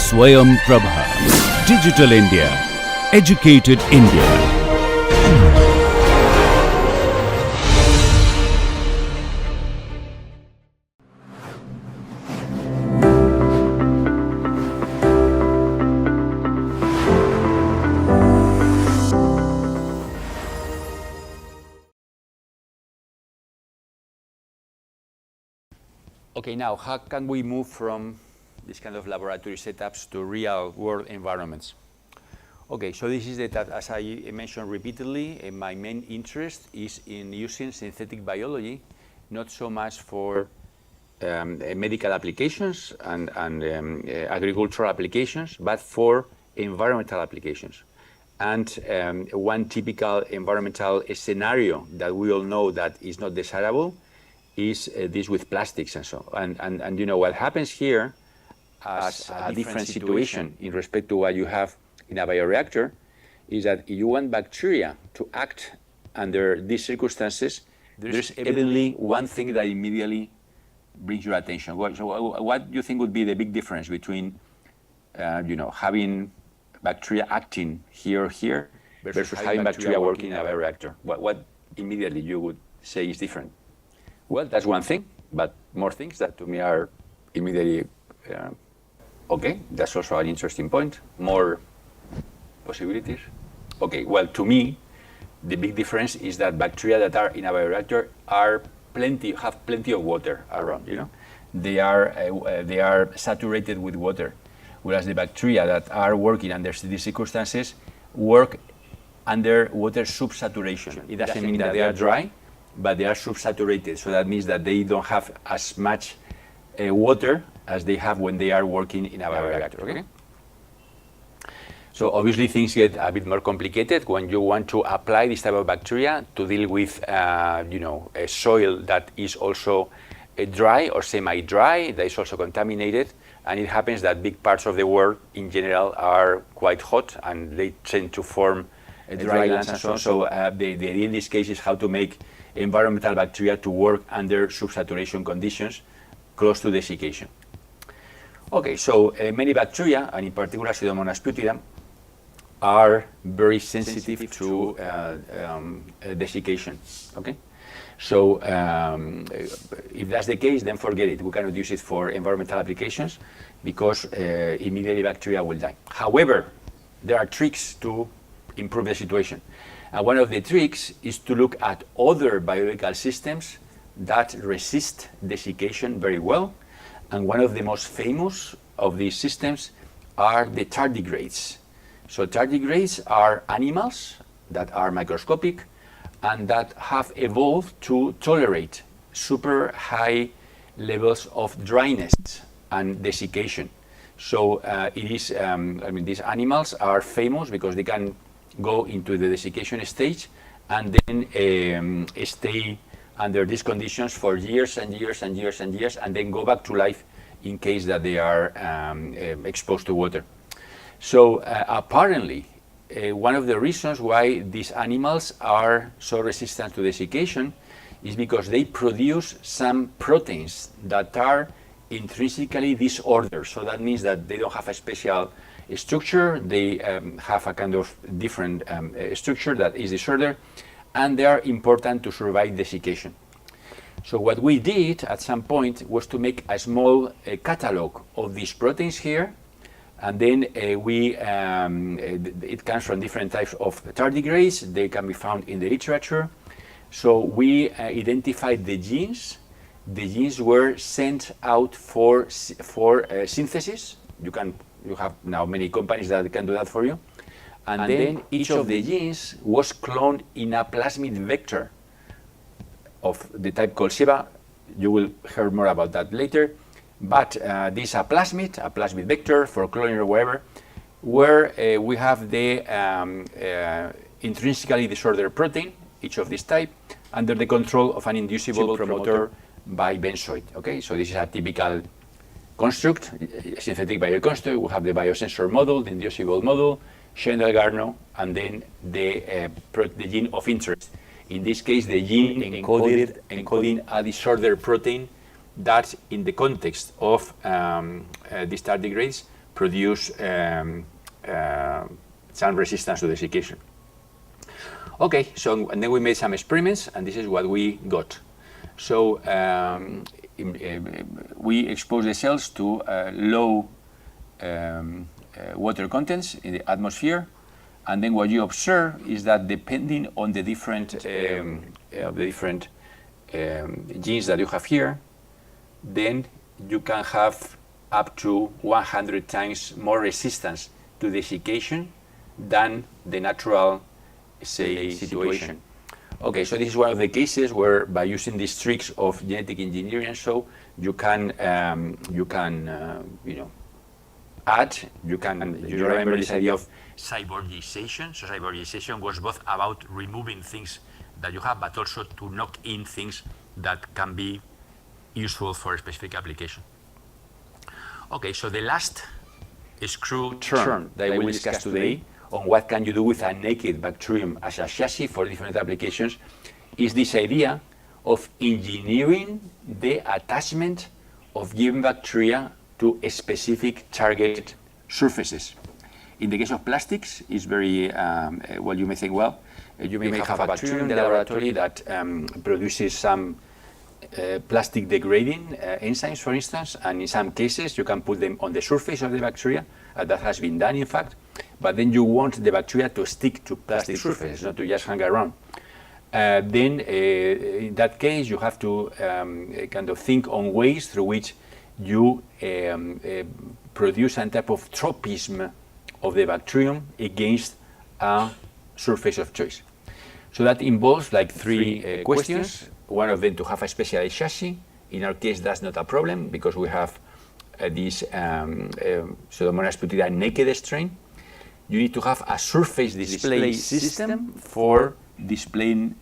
Swayam Prabha. Digital India. Educated India. Okay, now how can we move from this kind of laboratory setups to real-world environments? Okay, so this is that, as I mentioned repeatedly, my main interest is in using synthetic biology, not so much for medical applications and agricultural applications, but for environmental applications. And one typical environmental scenario that we all know that is not desirable is this with plastics and so on. And you know what happens here as a different situation in respect to what you have in a bioreactor is that if you want bacteria to act under these circumstances, there's evidently one thing that immediately brings your attention. So what do you think would be the big difference between you know, having bacteria acting here or here versus having bacteria working in a bioreactor? What immediately you would say is different? Well, that's one thing, but more things that to me are immediately okay. That's also an interesting point. More possibilities. Okay, well, to me, the big difference is that bacteria that are in a bioreactor have plenty of water around. You know, they are saturated with water, whereas the bacteria that are working under these circumstances work under water subsaturation. It doesn't mean that they are dry, but they are subsaturated. So that means that they don't have as much water as they have when they are working in a bioreactor. Okay? So obviously things get a bit more complicated when you want to apply this type of bacteria to deal with you know, a soil that is also dry or semi-dry, that is also contaminated. And it happens that big parts of the world in general are quite hot and they tend to form dry lands and so on. So the idea in this case is how to make environmental bacteria to work under subsaturation conditions close to desiccation. Okay, so many bacteria, and in particular Pseudomonas putida, are very sensitive to desiccation. Okay, so if that's the case, then forget it. We cannot use it for environmental applications because immediately bacteria will die. However, there are tricks to improve the situation. And one of the tricks is to look at other biological systems that resist desiccation very well. And one of the most famous of these systems are the tardigrades. So tardigrades are animals that are microscopic and that have evolved to tolerate super high levels of dryness and desiccation. So it is, I mean, these animals are famous because they can go into the desiccation stage and then stay under these conditions for years and years and years and years, and then go back to life in case that they are exposed to water. So apparently, one of the reasons why these animals are so resistant to desiccation is because they produce some proteins that are intrinsically disordered. So that means that they don't have a special structure, they have a kind of different structure that is disordered, and they are important to survive desiccation. So what we did at some point was to make a small catalog of these proteins here, and then it comes from different types of tardigrades. They can be found in the literature. So we identified the genes. The genes were sent out for synthesis. You have now many companies that can do that for you. And then each of the genes was cloned in a plasmid vector of the type called SIBA. You will hear more about that later. But this is a plasmid vector for cloning or whatever, where we have the intrinsically disordered protein, each of this type, under the control of an inducible promoter by benzoate. Okay, so this is a typical construct, synthetic bioconstruct. We have the biosensor model, the inducible model, Schendel-Garno, and then the gene of interest. In this case, the gene encoding a disordered protein that, in the context of these tardigrades, produce some resistance to desiccation. Okay, so and then we made some experiments, and this is what we got. So we exposed the cells to low water contents in the atmosphere, and then what you observe is that depending on the different genes that you have here, then you can have up to 100 times more resistance to desiccation than the natural, say, situation. Okay, so this is one of the cases where, by using these tricks of genetic engineering, so you can add, you remember this idea of cyborgization. So cyborgization was both about removing things that you have, but also to knock in things that can be useful for a specific application. Okay, so the last screw term that I will discuss today on what can you do with a naked bacterium as a chassis for different applications is this idea of engineering the attachment of given bacteria to a specific target surfaces. In the case of plastics, it's very, well, you may think, well, you may have a bacterium in the laboratory that produces some plastic degrading enzymes, for instance, and in some cases you can put them on the surface of the bacteria. That has been done, in fact, but then you want the bacteria to stick to plastic surfaces, not to just hang around. Then in that case, you have to kind of think on ways through which you produce some type of tropism of the bacterium against a surface of choice. So that involves like three questions. One of them to have a specialized chassis. In our case, that's not a problem because we have this Pseudomonas putida naked strain. You need to have a surface display system for displaying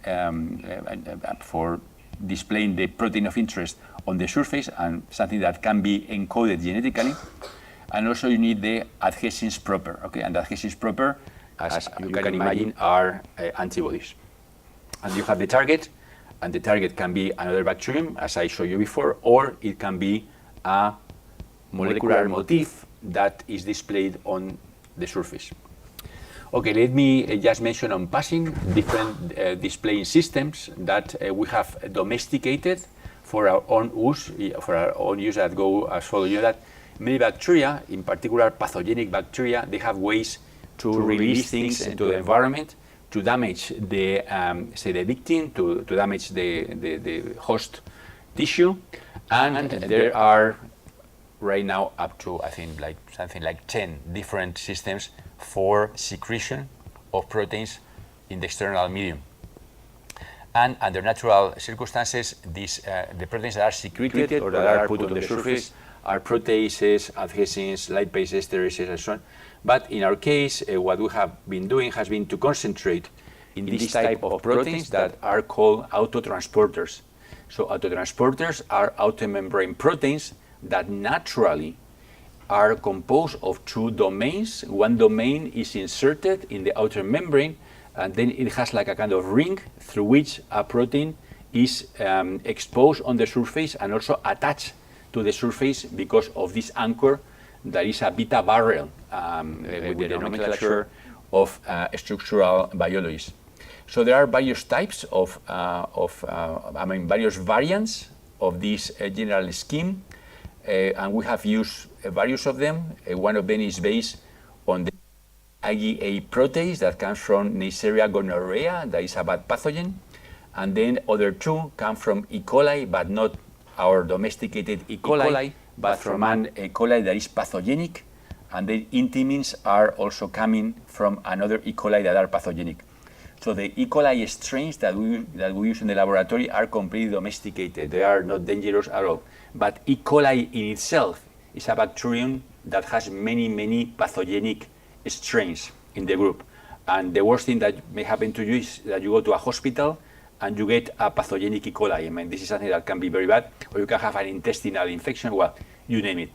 the protein of interest on the surface, and something that can be encoded genetically. And also you need the adhesins proper. Okay, and the adhesins proper, as you can imagine, are antibodies. And you have the target, and the target can be another bacterium, as I showed you before, or it can be a molecular motif that is displayed on the surface. Okay, let me just mention on passing different displaying systems that we have domesticated for our own use, that go as follows. You know that many bacteria, in particular pathogenic bacteria, they have ways to release things into the environment to damage the, say, the victim, to damage the host tissue, and there are right now up to, I think, like something like 10 different systems for secretion of proteins in the external medium. And under natural circumstances, these the proteins that are secreted or that are put on the surface are proteases, adhesins, lipases, esterases, and so on. But in our case, what we have been doing has been to concentrate in this type of proteins that are called autotransporters. So autotransporters are outer-membrane proteins that naturally are composed of two domains. One domain is inserted in the outer membrane, and then it has like a kind of ring through which a protein is exposed on the surface and also attached to the surface because of this anchor that is a beta barrel with the nomenclature of structural biologists. So there are various types of various variants of this general scheme, and we have used various of them. One of them is based on the IgA protease that comes from Neisseria gonorrhea, that is a bad pathogen, and then other two come from E. coli, but not our domesticated E. coli, but from an E. coli that is pathogenic, and the intimins are also coming from another E. coli that are pathogenic. So the E. coli strains that we use in the laboratory are completely domesticated. They are not dangerous at all. But E. coli in itself is a bacterium that has many, many pathogenic strains in the group. And the worst thing that may happen to you is that you go to a hospital and you get a pathogenic E. coli. I mean, this is something that can be very bad, or you can have an intestinal infection, well, you name it.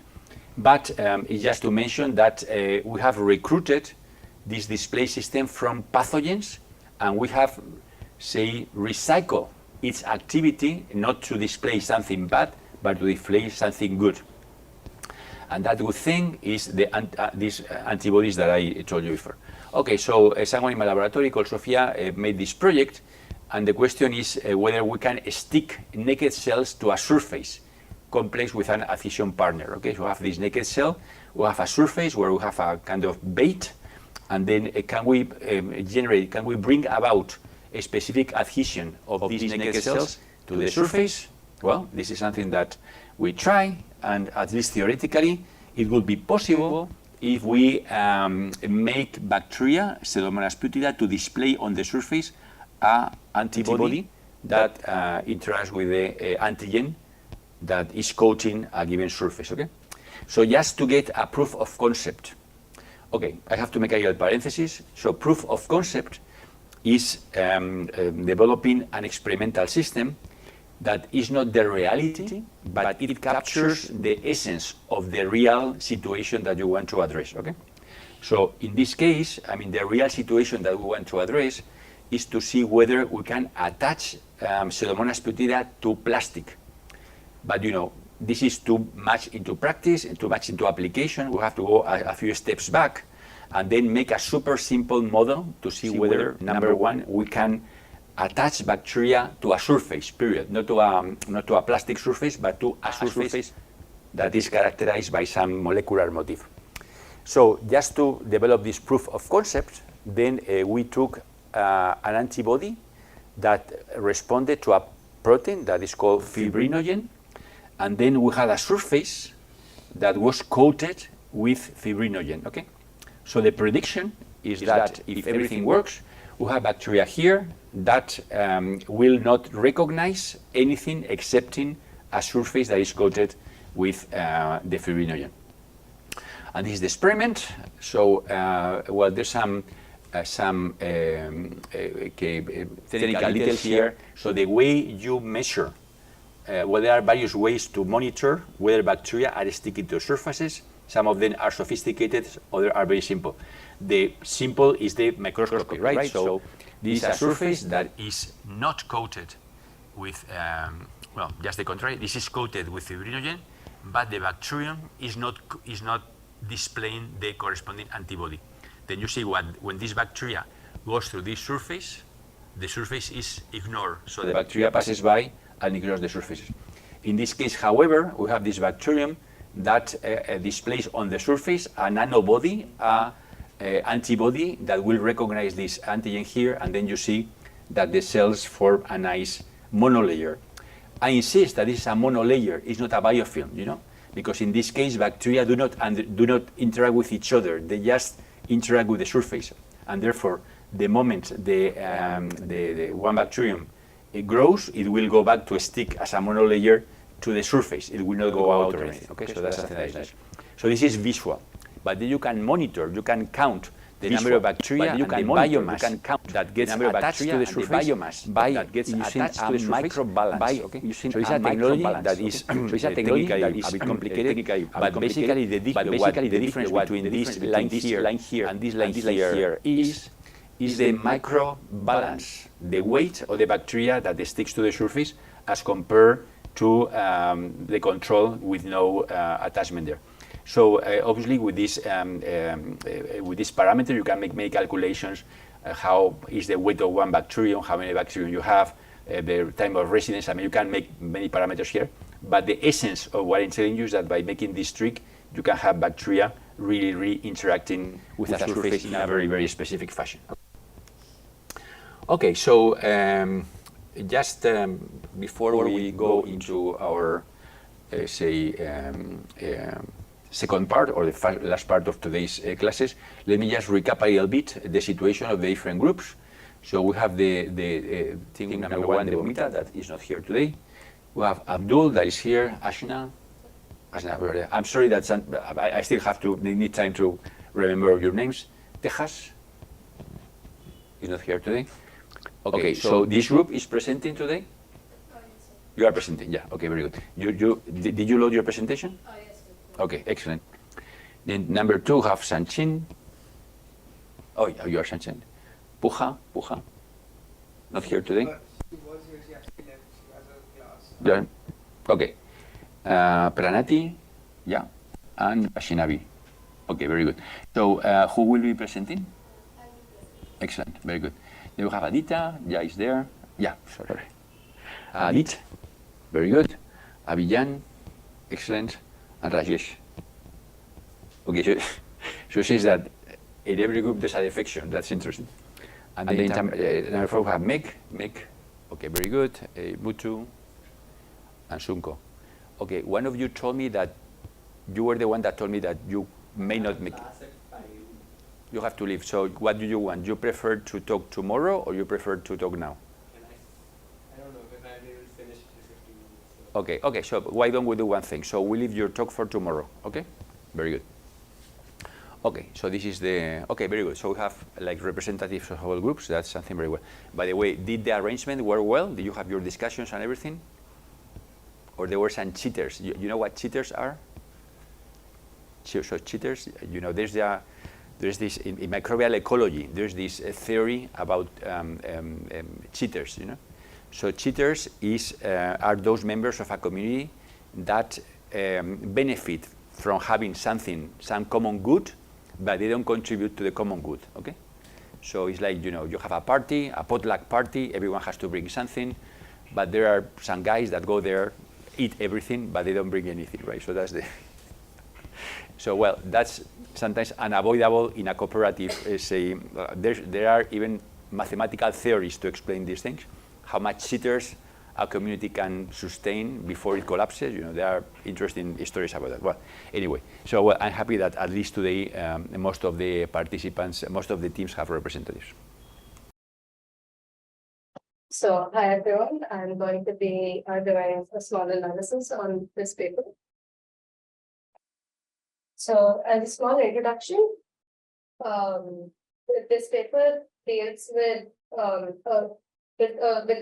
But it's just to mention that we have recruited this display system from pathogens, and we have, say, recycled its activity not to display something bad, but to display something good. And that good thing is these antibodies that I told you before. Okay, so someone in my laboratory called Sofia made this project, and the question is whether we can stick naked cells to a surface complex with an adhesion partner. Okay, so we have this naked cell, we have a surface where we have a kind of bait, and then can we bring about a specific adhesion of these naked cells to the surface? Well, this is something that we try, and at least theoretically, it will be possible if we make bacteria, Pseudomonas putida, to display on the surface an antibody that interacts with the antigen that is coating a given surface. Okay, so just to get a proof of concept. Okay, I have to make a little parenthesis. So proof of concept is developing an experimental system that is not the reality, but it captures the essence of the real situation that you want to address. Okay, so in this case, I mean, the real situation that we want to address is to see whether we can attach Pseudomonas putida to plastic. But you know, this is too much into practice, too much into application. We have to go a few steps back and then make a super simple model to see whether, number one, we can attach bacteria to a surface, period. Not to a plastic surface, but to a surface that is characterized by some molecular motif. So just to develop this proof of concept, then we took an antibody that responded to a protein that is called fibrinogen, and then we had a surface that was coated with fibrinogen. Okay, so the prediction is that if everything works, we have bacteria here that will not recognize anything excepting a surface that is coated with the fibrinogen. And this is the experiment. So, well, there's some technical details here. So the way you measure, well, there are various ways to monitor whether bacteria are sticking to surfaces. Some of them are sophisticated, others are very simple. The simple is the microscopy, right? So this is a surface that is not coated with, well, just the contrary. This is coated with fibrinogen, but the bacterium is not displaying the corresponding antibody. Then you see when this bacteria goes through this surface, the surface is ignored. So the bacteria passes by and ignores the surfaces. In this case, however, we have this bacterium that displays on the surface a nanobody, antibody that will recognize this antigen here, and then you see that the cells form a nice monolayer. I insist that this is a monolayer, it's not a biofilm, you know, because in this case bacteria do not interact with each other, they just interact with the surface, and therefore the moment the one bacterium it grows, it will go back to stick as a monolayer to the surface. It will not go out or anything. Okay, so that's something that is nice. So this is visual, but then you can monitor, you can count the number of bacteria and the biomass that gets attached to the surface by using a microbalance. Okay? So it's a technology that is technically a bit complicated, but basically the difference between this line here and this line here is the microbalance, the weight of the bacteria that sticks to the surface as compared to the control with no attachment there. So obviously with this parameter you can make many calculations. How is the weight of one bacterium, how many bacteria you have, the time of residence. I mean, you can make many parameters here, but the essence of what I'm telling you is that by making this trick, you can have bacteria really interacting with a surface in a very specific fashion. Okay, so just before we go into our second part or the last part of today's classes, let me just recap a little bit the situation of the different groups. So we have the team number one, the Vomita, that is not here today. We have Abdul, that is here. Ashna, I'm sorry that I still have to need time to remember your names. Tejas is not here today. Okay, so this group is presenting today? You are presenting, yeah. Okay, very good. Did you load your presentation? Oh, yes. Okay, excellent. Then number two have Sanchin. Oh, you are Sanchin. Puja, not here today. She was here, she actually left, she has a class. Yeah. Okay. Pranati, yeah. and Ashinabi. Okay, very good. So who will be presenting? Excellent, very good. Then we have Adita, Ja is there. Yeah, sorry. Adit, very good. Abhijan, excellent. And Rajesh. Okay, so it says that in every group there's a defection. That's interesting. And then we have Meg. Okay, very good. Mutu and Sunko. Okay, one of you told me that you were the one that told me that you may not make. You have to leave. So what do you want? You prefer to talk tomorrow or you prefer to talk now? I don't know, but I will finish in 15 minutes. So. Okay, so why don't we do one thing? So we leave your talk for tomorrow, okay? Very good. Okay, so this is the, okay, very good. So we have like representatives of all groups. That's something very well. By the way, did the arrangement work well? Did you have your discussions and everything? Or there were some cheaters? You know what cheaters are? So cheaters, you know, there's this, in microbial ecology, there's this theory about cheaters, you know? So cheaters are those members of a community that benefit from having some common good, but they don't contribute to the common good, okay? So it's like, you know, you have a party, a potluck party, everyone has to bring something, but there are some guys that go there, eat everything, but they don't bring anything, right? So that's the, so well, that's sometimes unavoidable in a cooperative. There are even mathematical theories to explain these things, how much cheaters a community can sustain before it collapses. You know, there are interesting stories about that. Well, anyway, so well, I'm happy that at least today most of the participants, most of the teams have representatives. So, hi everyone, I'm going to be doing a small analysis on this paper. So, as a small introduction, this paper deals with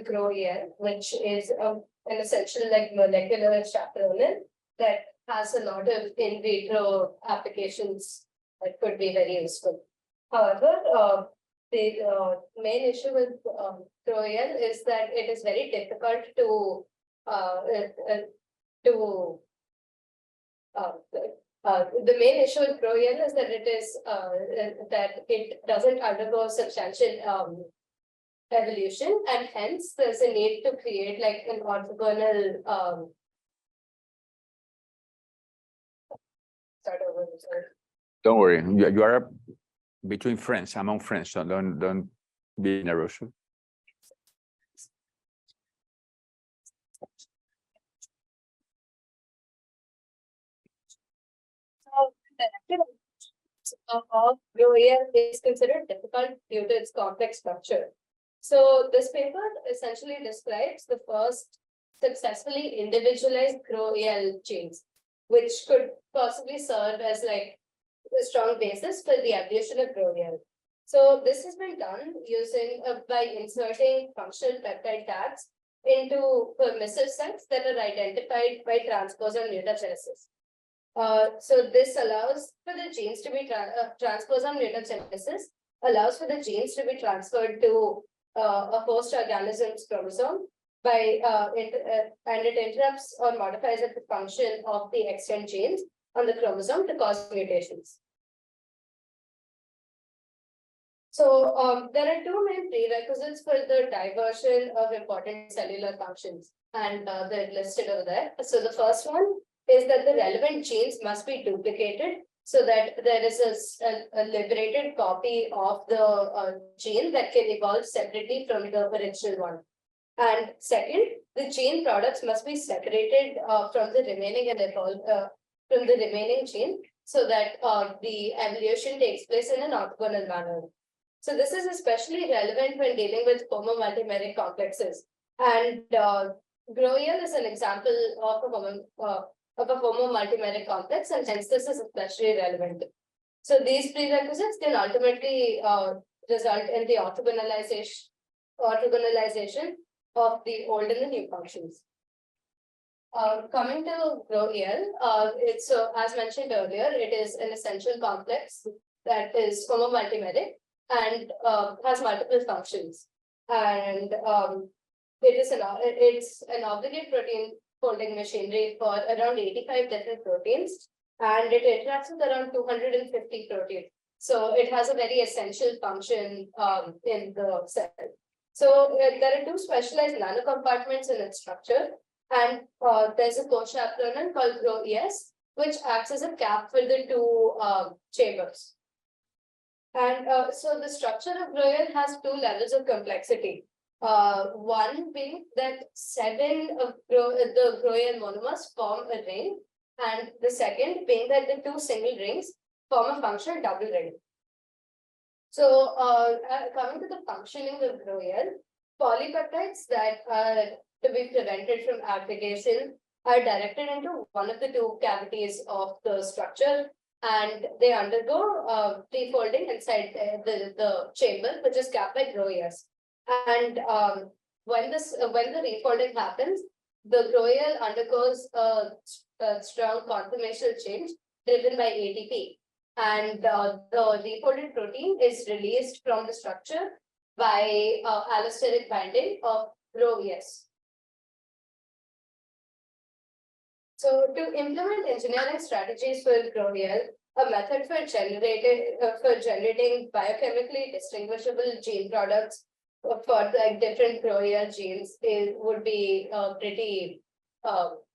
GrowEL, which is an essential like molecular chaperone that has a lot of in vitro applications that could be very useful. However, the main issue with GrowEL is that it is very difficult to the main issue with GrowEL is that it doesn't undergo substantial evolution, and hence there's a need to create like an orthogonal start over. Sorry. Don't worry, you are between friends, among friends, so don't be nervous. Of GrowEL is considered difficult due to its complex structure. So this paper essentially describes the first successfully individualized GrowEL genes, which could possibly serve as like a strong basis for the evolution of GrowEL. So this has been done using by inserting functional peptide tags into permissive sites that are identified by transposon mutagenesis. So this allows for the genes to be transposon mutagenesis allows for the genes to be transferred to a host organism's chromosome by and it interrupts or modifies the function of the extant genes on the chromosome to cause mutations. So there are two main prerequisites for the diversion of important cellular functions, and they're listed over there. So the first one is that the relevant genes must be duplicated so that there is a liberated copy of the gene that can evolve separately from the original one. And second, the gene products must be separated from the remaining gene so that the evolution takes place in an orthogonal manner. So this is especially relevant when dealing with homomultimeric complexes. And GrowEL is an example of a homomultimeric complex, and hence this is especially relevant. So these prerequisites can ultimately result in the orthogonalization of the old and the new functions. Coming to GrowEL, it's as mentioned earlier, it is an essential complex that is homomultimeric and has multiple functions. And it's an obligate protein folding machinery for around 85 different proteins and it interacts with around 250 proteins. So it has a very essential function in the cell. So there are two specialized nanocompartments in its structure, and there's a co-chaperone called GRO-ES, which acts as a cap for the two chambers. And so the structure of GRO-ES has two levels of complexity. One being that 7 of the GRO-ES monomers form a ring, and the second being that the two single rings form a functional double ring. So coming to the functioning of GRO-ES, polypeptides that are to be prevented from aggregation are directed into one of the two cavities of the structure, and they undergo refolding inside the chamber, which is capped by GRO-ES. And when the refolding happens, the GRO-ES undergoes a strong conformational change driven by ATP, and the refolded protein is released from the structure by allosteric binding of GRO-ES. So to implement engineering strategies for GRO-ES, a method for generating biochemically distinguishable gene products for like different GRO-ES genes would be pretty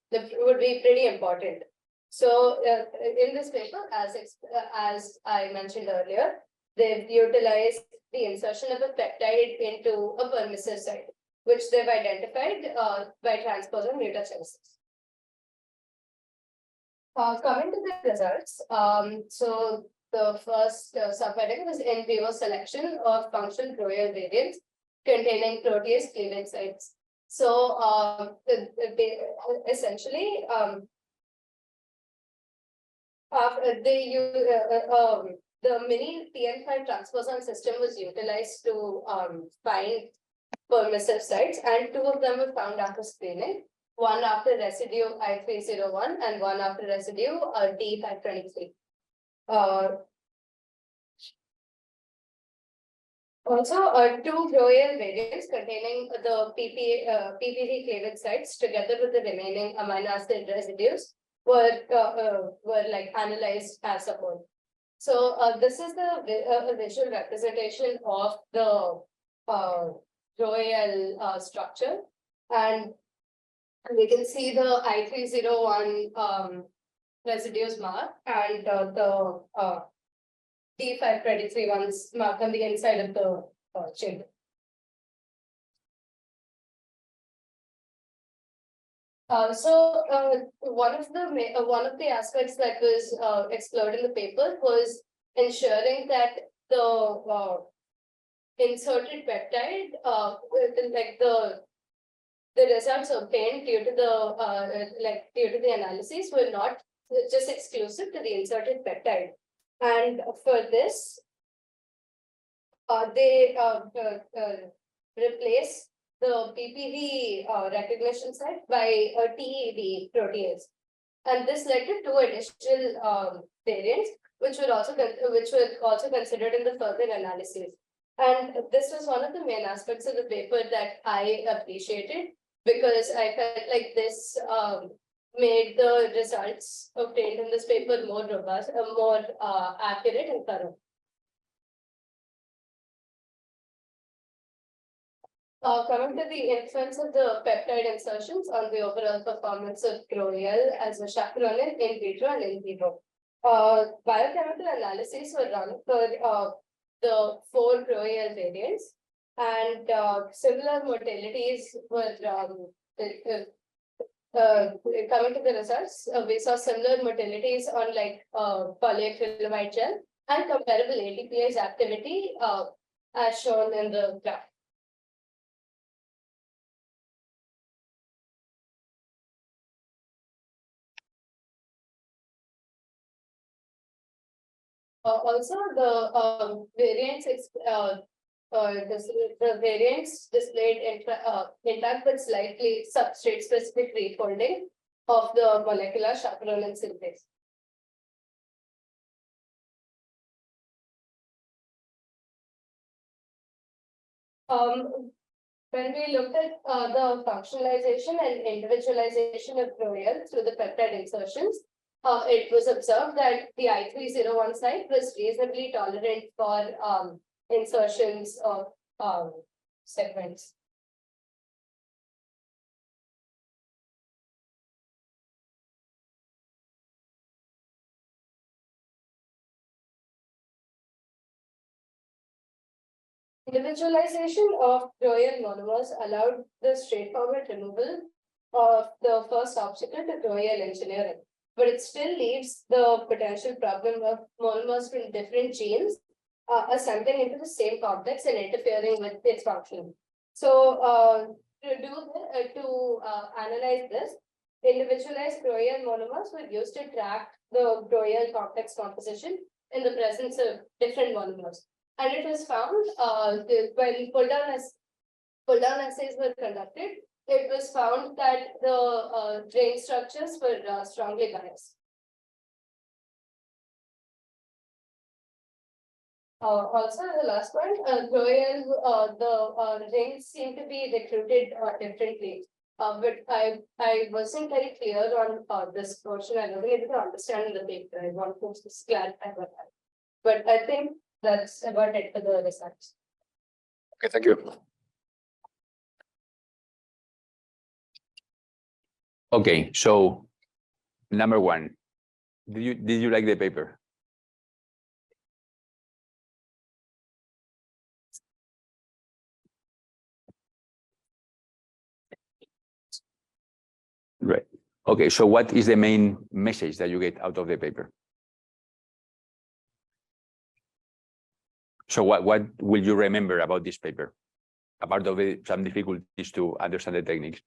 important. So in this paper, as I mentioned earlier, they've utilized the insertion of a peptide into a permissive site, which they've identified by transposon mutagenesis. Coming to the results, so the first subheading was in vivo selection of functional GRO-ES variants containing protease cleavage sites. So essentially, the mini TN5 transposon system was utilized to find permissive sites, and 2 of them were found after screening. One after residue I301 and one after residue D523. Also, 2 GRO-ES variants containing the PPV cleavage sites together with the remaining amino acid residues were like analyzed as a whole. So this is the visual representation of the GRO-ES structure, and we can see the I301 residues marked and the D523 ones marked on the inside of the chamber. So one of the aspects that was explored in the paper was ensuring that the inserted peptide, like the results obtained due to the analyses were not just exclusive to the inserted peptide, and for this, they replace the PPV recognition site by a TEV protease, and this led to 2 additional variants, which were also considered in the further analysis. And this was one of the main aspects of the paper that I appreciated, because I felt like this made the results obtained in this paper more robust, more accurate and thorough. Coming to the influence of the peptide insertions on the overall performance of GRO-ES as a chaperone in vitro and in vivo. Biochemical analyses were run for the 4 GRO-ES variants, and similar modalities were coming to the results. We saw similar modalities on like polyacrylamide gel and comparable ATPase activity as shown in the graph. Also, the variants the variants displayed intact but slightly substrate-specific refolding of the molecular chaperone synthase. When we looked at the functionalization and individualization of GRO-ES through the peptide insertions, it was observed that the I301 site was reasonably tolerant for insertions of segments. Individualization of Royal monomers allowed the straightforward removal of the first obstacle to Royal engineering, but it still leaves the potential problem of monomers from different genes assembling into the same complex and interfering with its function. So, to analyze this, individualized Royal monomers were used to track the Royal complex composition in the presence of different monomers. And it was found when pull down assays were conducted, it was found that the ring structures were strongly biased. Also, the last point, the rings seem to be recruited differently. But I wasn't very clear on this portion. I wasn't able to understand in the paper. I want to just clarify about that. But I think that's about it for the research. Okay, thank you. Okay, so number one, did you like the paper? Right. Okay, so what is the main message that you get out of the paper? So what will you remember about this paper? Apart of some difficulties to understand the techniques.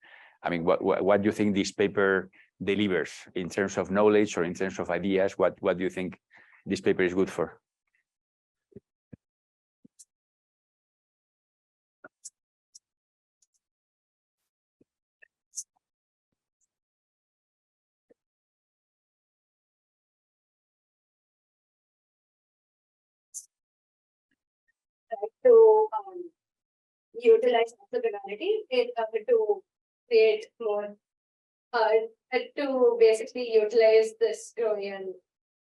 I mean, what do you think this paper delivers in terms of knowledge or in terms of ideas? What do you think this paper is good for? To utilize orthogonality to create more, to basically utilize this Groyan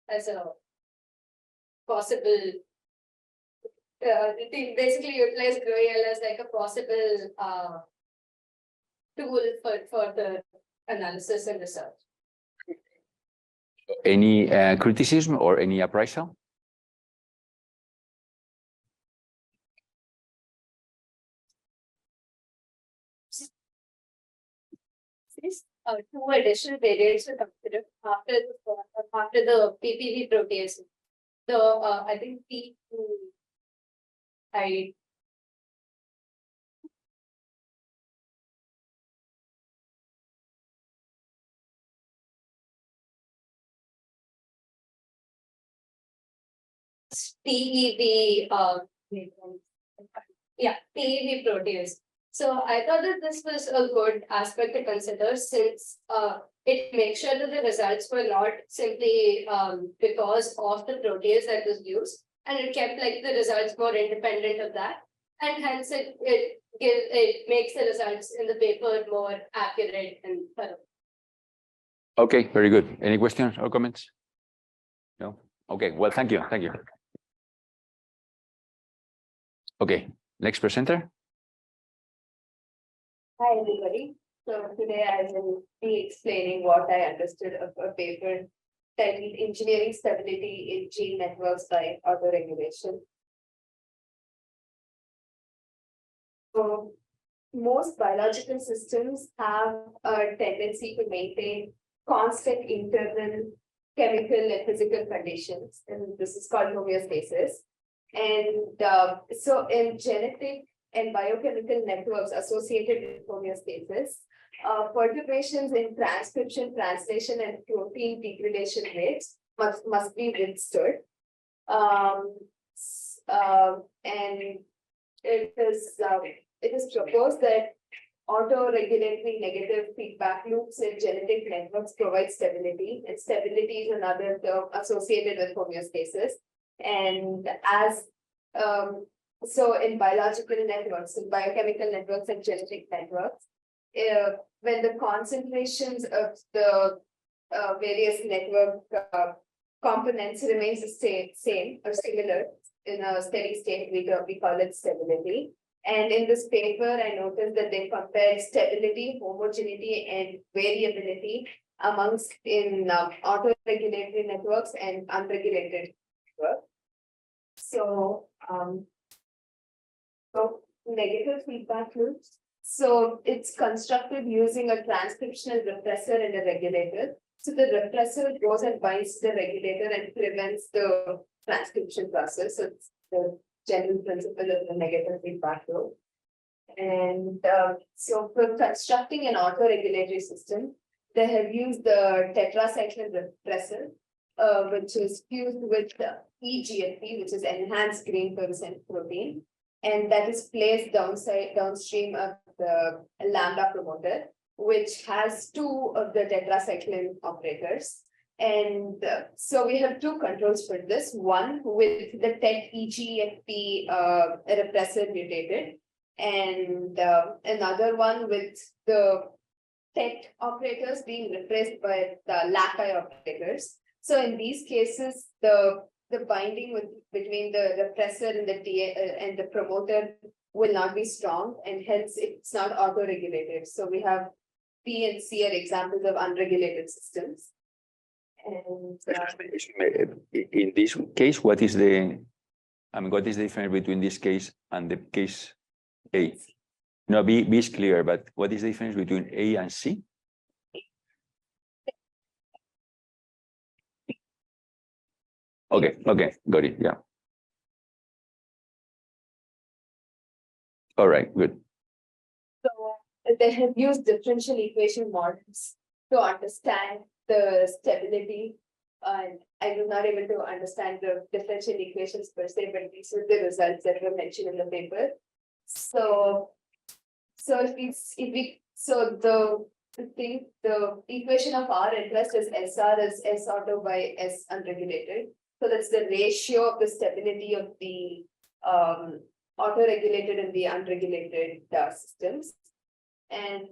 as a possible, basically utilize Groyan as like a possible tool for the analysis and research. Any criticism or any appraisal? Two additional variants were considered after the PPV protease. I think TEV TEV protease. So I thought that this was a good aspect to consider since it makes sure that the results were not simply because of the protease that was used, and it kept like the results more independent of that, and hence it makes the results in the paper more accurate and thorough. Okay, very good. Any questions or comments? No? Okay, well, thank you. Thank you. Okay, next presenter. Hi, everybody. So today I will be explaining what I understood of a paper titled Engineering Stability in Gene Networks by Autoregulation. So most biological systems have a tendency to maintain constant internal chemical and physical conditions, and this is called homeostasis. And so in genetic and biochemical networks associated with homeostasis, perturbations in transcription, translation, and protein degradation rates must be withstood. And it is proposed that auto-regulatory negative feedback loops in genetic networks provide stability, and stability is another term associated with homeostasis. And as so in biological networks, in biochemical networks and genetic networks, when the concentrations of the various network components remains the same or similar in a steady state. We call it stability. And in this paper, I noticed that they compared stability, homogeneity, and variability amongst in auto-regulatory networks and unregulated networks. So, negative feedback loops. So it's constructed using a transcriptional repressor and a regulator. So the repressor goes and binds the regulator and prevents the transcription process. So it's the general principle of the negative feedback loop. And so for constructing an auto-regulatory system, they have used the tetracycline repressor, which is fused with EGFP, which is enhanced green fluorescent protein, and that is placed downstream of the lambda promoter, which has two of the tetracycline operators. And so we have two controls for this, one with the TET EGFP repressor mutated, and another one with the TET operators being replaced by the LACI operators. So in these cases, the binding between the repressor and the promoter will not be strong, and hence it's not auto-regulated. So we have P and C are examples of unregulated systems. And in this case, what is the difference between this case and the case A? No, B is clear, but what is the difference between A and C? Okay, got it, yeah. All right, good. so they have used differential equation models to understand the stability. And I was not able to understand the differential equations per se, but these were the results that were mentioned in the paper. So the equation of our interest is SR is S auto by S unregulated. So that's the ratio of the stability of the auto-regulated and the unregulated systems. And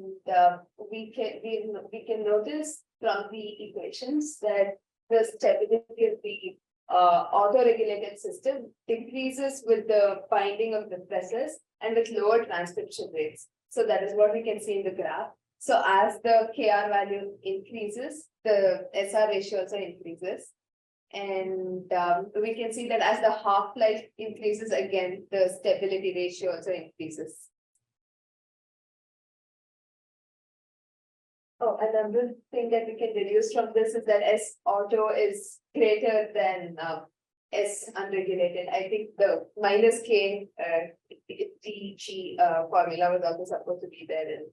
we can notice from the equations that the stability of the auto-regulated system decreases with the binding of repressors and with lower transcription rates. So that is what we can see in the graph. So as the KR value increases, the SR ratio also increases. And we can see that as the half-life increases, again, the stability ratio also increases. Oh, another thing that we can deduce from this is that S auto is greater than S unregulated. I think the minus K DG formula was also supposed to be there.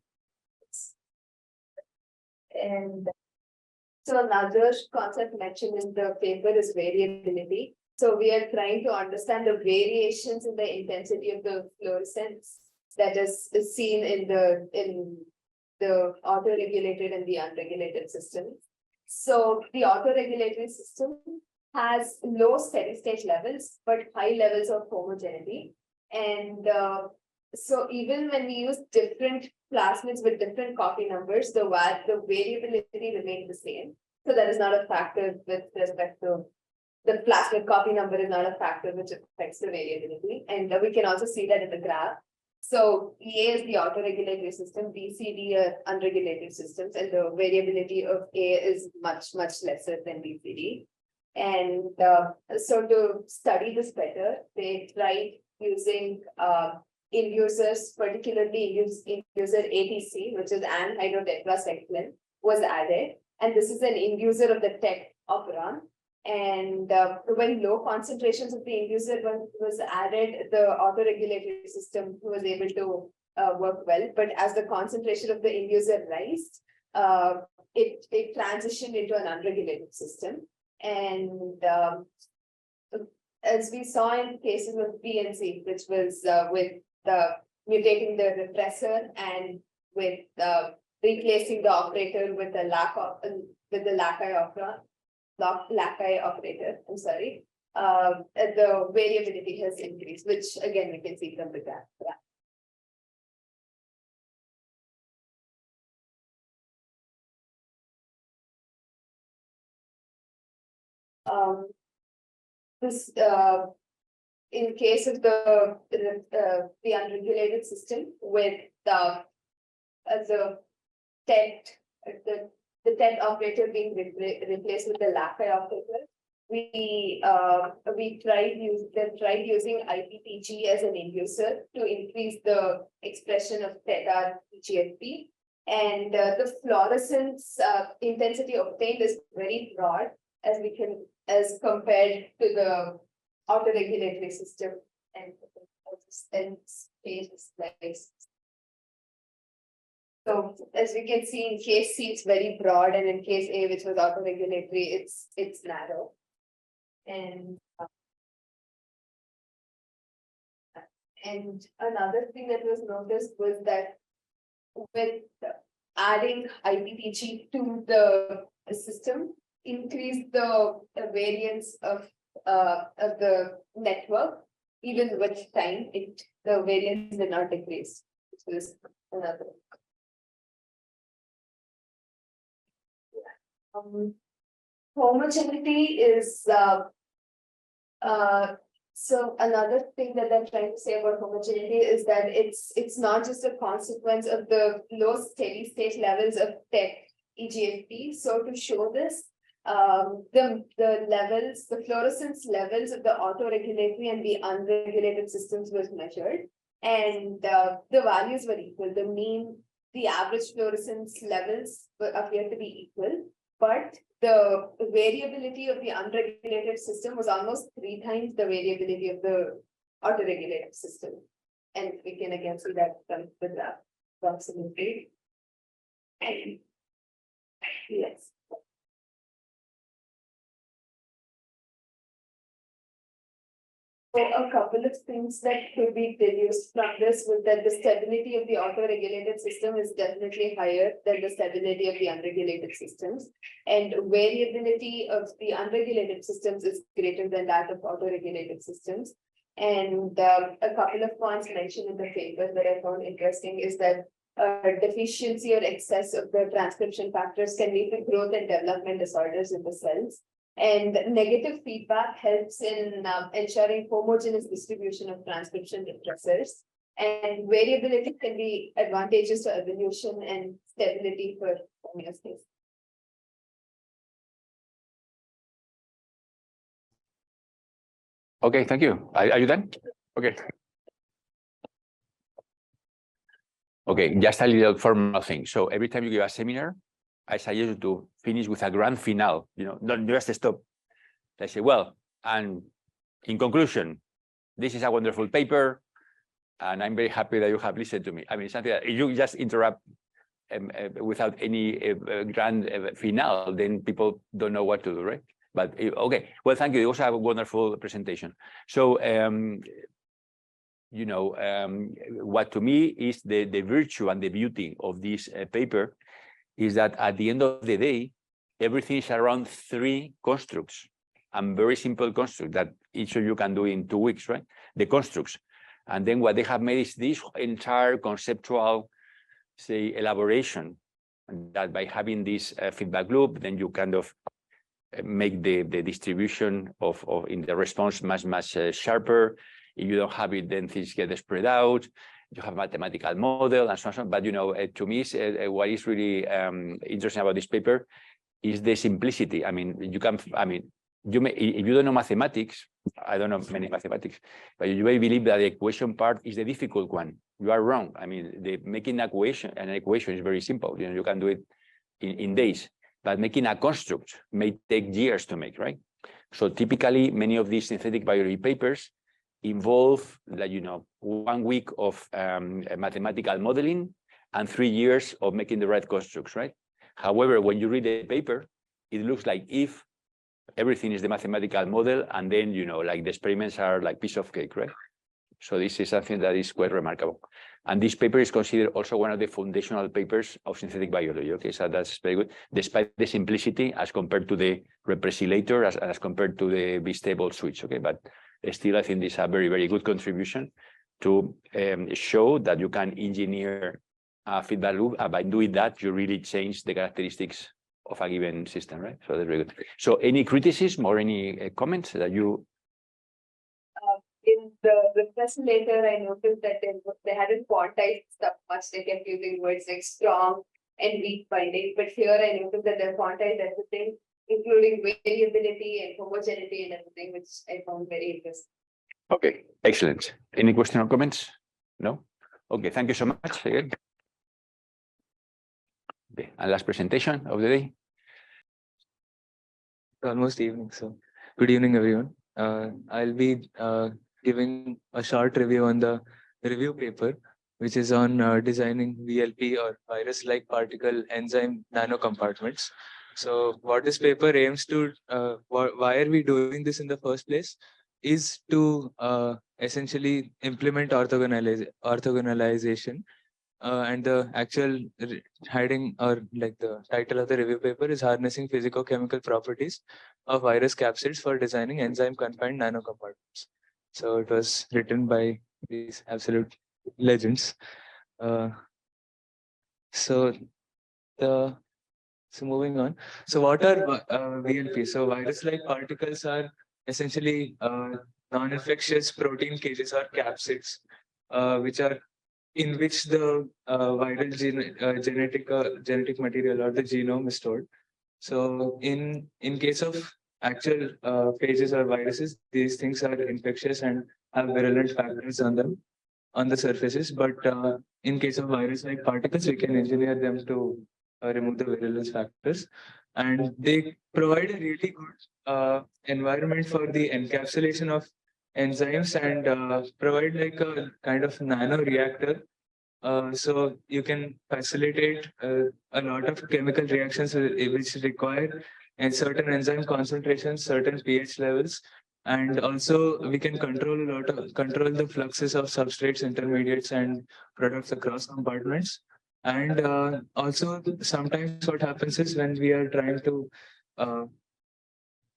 And so another concept mentioned in the paper is variability. So we are trying to understand the variations in the intensity of the fluorescence that is seen in the auto-regulated and the unregulated system. So the auto-regulatory system has low steady state levels, but high levels of homogeneity. And so even when we use different plasmids with different copy numbers, the variability remains the same. So that is not a factor with respect to the plasmid copy number is not a factor which affects the variability. And we can also see that in the graph. So A is the auto-regulatory system, B, C, D are unregulated systems, and the variability of A is much lesser than B, C, D. And so to study this better, they tried using inducers, particularly inducer ATC, which is anhydrotetracycline, was added. And this is an inducer of the TET operon. And when low concentrations of the inducer was added, the auto-regulatory system was able to work well. But as the concentration of the inducer rised, it transitioned into an unregulated system. And as we saw in cases of PNC, which was with mutating the repressor and with replacing the operator with the LACI operator, I'm sorry, the variability has increased, which again we can see from the graph. Yeah. This in case of the unregulated system with the TET, the TET operator being replaced with the LACI operator, we tried using IPTG as an inducer to increase the expression of TET GFP, and the fluorescence intensity obtained is very broad as compared to the autoregulatory system, and pages like this. So as we can see, in case C it's very broad, and in case A, which was autoregulatory, it's narrow. And another thing that was noticed was that with adding IPTG to the system, increased the variance of the network. Even with time, the variance did not decrease. This is another. Homogeneity is so another thing that I'm trying to say about homogeneity is that it's not just a consequence of the low steady state levels of TET EGFP. So to show this, the fluorescence levels of the autoregulatory and the unregulated systems was measured, and the values were equal. The average fluorescence levels appear to be equal, but the variability of the unregulated system was almost 3 times the variability of the autoregulated system. And we can again see that from the graph approximately. And yes. So a couple of things that could be deduced from this was that the stability of the auto-regulated system is definitely higher than the stability of the unregulated systems, and variability of the unregulated systems is greater than that of auto-regulated systems. And a couple of points mentioned in the paper that I found interesting is that deficiency or excess of the transcription factors can lead to growth and development disorders in the cells. And negative feedback helps in ensuring homogeneous distribution of transcription repressors. And variability can be advantageous to evolution and stability for homeostasis. Okay, thank you. Are you done? Okay. Okay, just a little formal thing. So every time you give a seminar, I suggest you to finish with a grand finale, don't just stop. I say, well, and in conclusion, this is a wonderful paper, and I'm very happy that you have listened to me. I mean, something that if you just interrupt without any grand finale, then people don't know what to do, right? But okay, well, thank you. It was a wonderful presentation. So, what to me is the virtue and the beauty of this paper is that at the end of the day, everything is around 3 constructs and very simple constructs that each of you can do in 2 weeks, right? The constructs. And then what they have made is this entire conceptual, say, elaboration, that by having this feedback loop, then you kind of make the distribution of in the response much sharper. If you don't have it, then things get spread out. You have a mathematical model and so on. But to me, what is really interesting about this paper is the simplicity. I mean, you may, if you don't know mathematics, I don't know many mathematics, but you may believe that the equation part is the difficult one. You are wrong. I mean, making an equation is very simple. You can do it in days, but making a construct may take years to make, right? So typically, many of these synthetic biology papers involve, 1 week of mathematical modeling and 3 years of making the right constructs, right? However, when you read the paper, it looks like if everything is the mathematical model, and then, like the experiments are like piece of cake, right? So this is something that is quite remarkable. And this paper is considered also one of the foundational papers of synthetic biology. Okay, so that's very good, despite the simplicity as compared to the repressilator, as compared to the bistable switch. Okay, but still, I think this is a very, very good contribution to show that you can engineer a feedback loop. By doing that, you really change the characteristics of a given system, right? So that's very good. So any criticism or any comments that you? In the request letter, I noticed that they hadn't quantized stuff much. They kept using words like strong and weak binding. But here I noticed that they've quantized everything, including variability and homogeneity and everything, which I found very interesting. Okay, excellent. Any question or comments? No? Okay, thank you so much again. Okay, and last presentation of the day. Almost evening, so good evening, everyone. I'll be giving a short review on the review paper, which is on designing VLP or virus-like particle enzyme nanocompartments. So what this paper aims to, why are we doing this in the first place, is to essentially implement orthogonalization. And the actual heading, or like the title of the review paper, is Harnessing Physicochemical Properties of Virus Capsids for Designing Enzyme-Confined Nanocompartments. So it was written by these absolute legends. So moving on. So what are VLP? So virus-like particles are essentially non-infectious protein cages or capsids, which are in which the viral genetic material or the genome is stored. So in case of actual phages or viruses, these things are infectious and have virulent factors on them, on the surfaces. But in case of virus-like particles, we can engineer them to remove the virulence factors, and they provide a really good environment for the encapsulation of enzymes and provide like a kind of nano reactor. So you can facilitate a lot of chemical reactions which require a certain enzyme concentrations, certain pH levels, and also we can control the fluxes of substrates, intermediates, and products across compartments. And also sometimes what happens is when we are trying to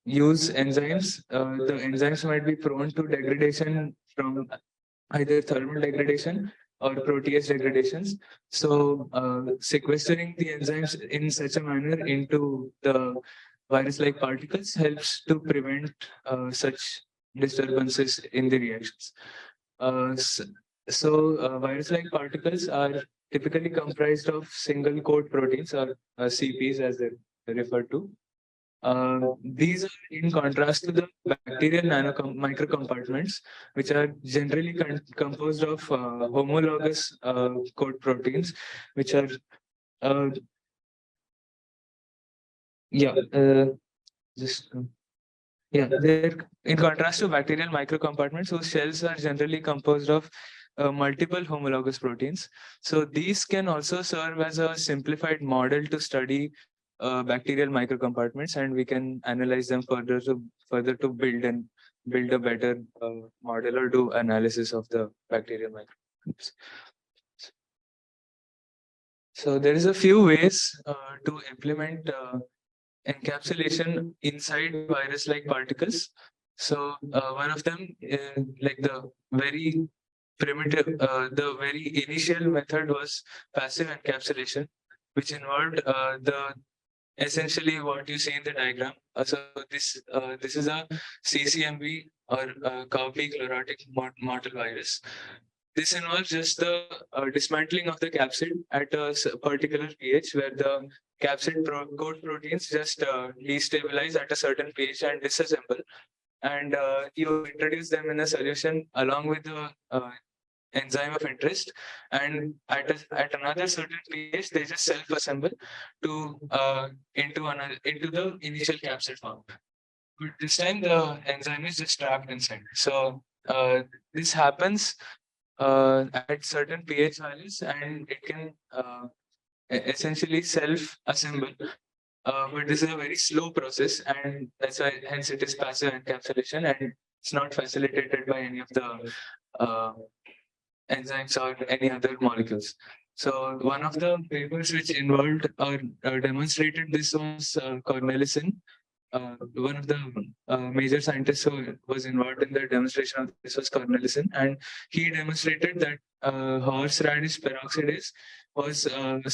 use enzymes, the enzymes might be prone to degradation from either thermal degradation or protease degradations. So sequestering the enzymes in such a manner into the virus-like particles helps to prevent such disturbances in the reactions. Virus-like particles are typically comprised of single coat proteins, or CPs as they're referred to. These are in contrast to the bacterial microcompartments, which are generally composed of homologous coat proteins, which are they're in contrast to bacterial microcompartments whose shells are generally composed of multiple homologous proteins. So these can also serve as a simplified model to study bacterial microcompartments, and we can analyze them further to build a better model or do analysis of the bacterial microcompartments. So there is a few ways to implement encapsulation inside virus-like particles. So one of them, like the very primitive, the very initial method was passive encapsulation, which involved essentially what you see in the diagram. So this is a CCMV, or cowpea chlorotic mottle virus. This involves just the dismantling of the capsid at a particular pH, where the capsid coat proteins just destabilize at a certain pH and disassemble, and you introduce them in a solution along with the enzyme of interest, and at another certain pH they just self-assemble to into the initial capsid form. But this time the enzyme is just trapped inside. So this happens at certain pH values, and it can essentially self-assemble. But this is a very slow process, and that's why hence it is passive encapsulation, and it's not facilitated by any of the enzymes or any other molecules. So one of the papers which involved or demonstrated this was Cornelissen. One of the major scientists who was involved in the demonstration of this was Cornelissen, and he demonstrated that horseradish peroxidase was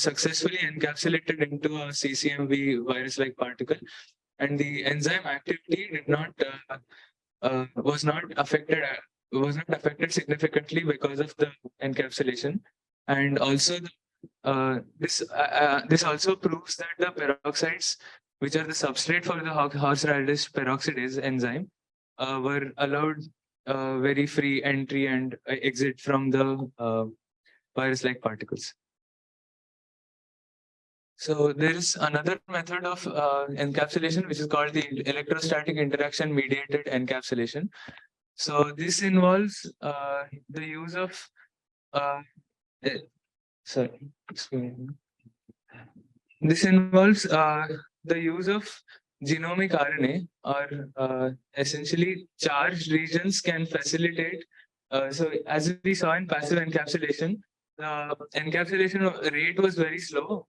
successfully encapsulated into a CCMV virus-like particle, and the enzyme activity did not was not affected significantly because of the encapsulation, and also this also proves that the peroxides, which are the substrate for the horseradish peroxidase enzyme, were allowed very free entry and exit from the virus-like particles. So there is another method of encapsulation which is called the electrostatic interaction mediated encapsulation. So this involves the use of sorry, excuse me. This involves the use of genomic RNA, or essentially charged regions can facilitate. So as we saw in passive encapsulation, the encapsulation rate was very slow,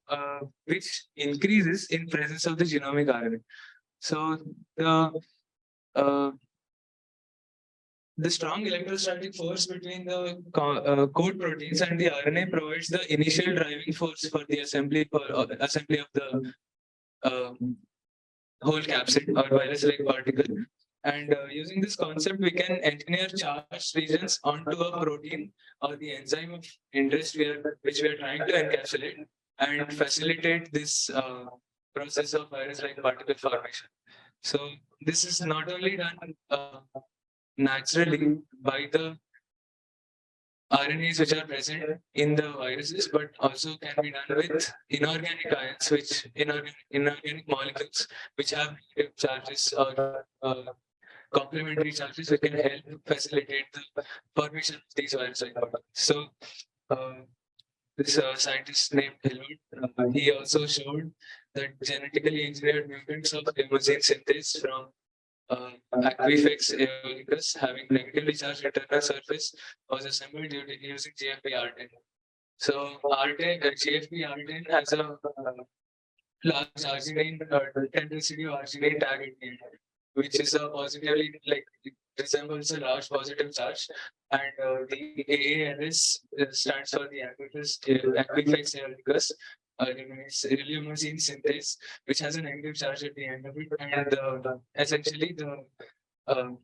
which increases in presence of the genomic RNA. So the strong electrostatic force between the code proteins and the RNA provides the initial driving force for the assembly of the whole capsid or virus-like particle. And using this concept, we can engineer charged regions onto a protein or the enzyme of interest which we are trying to encapsulate, and facilitate this process of virus-like particle formation. So this is not only done naturally by the RNAs which are present in the viruses, but also can be done with inorganic ions, which inorganic molecules which have negative charges or complementary charges, which can help facilitate the formation of these virus-like particles. So this scientist named Hilbert, he also showed that genetically engineered mutants of limousine synthase from Aquifex aeolicus having negatively charged internal surface was assembled using GFP-R10. So GFP-R10 has a large arginine 10 residue arginine tag at the end, which is a positively, like, it resembles a large positive charge, and the AALS stands for the Aquifex aeolicus limousine synthase, which has a negative charge at the end of it, and essentially the